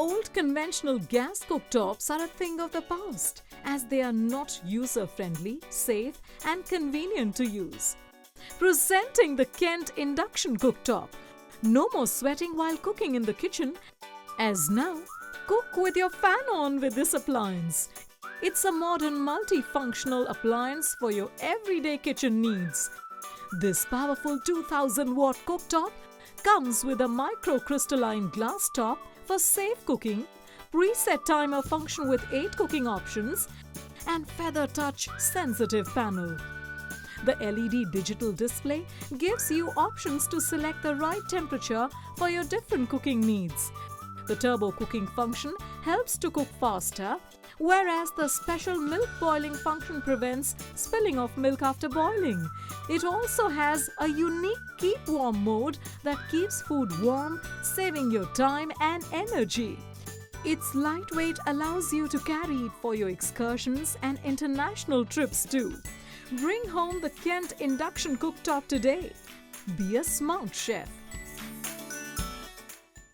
Old conventional gas cooktops are a thing of the past, as they are not user-friendly, safe and convenient to use. Presenting the Kent Induction Cooktop. No more sweating while cooking in the kitchen, as now, cook with your fan on with this appliance. It's a modern multifunctional appliance for your everyday kitchen needs. This powerful 2000-watt cooktop comes with a micro-crystalline glass top for safe cooking, preset timer function with 8 cooking options, and feather touch sensitive panel. The LED digital display gives you options to select the right temperature for your different cooking needs. The turbo cooking function helps to cook faster, whereas the special milk boiling function prevents spilling of milk after boiling. It also has a unique keep warm mode that keeps food warm, saving your time and energy. Its lightweight allows you to carry it for your excursions and international trips too. Bring home the Kent Induction Cooktop today. Be a smart chef.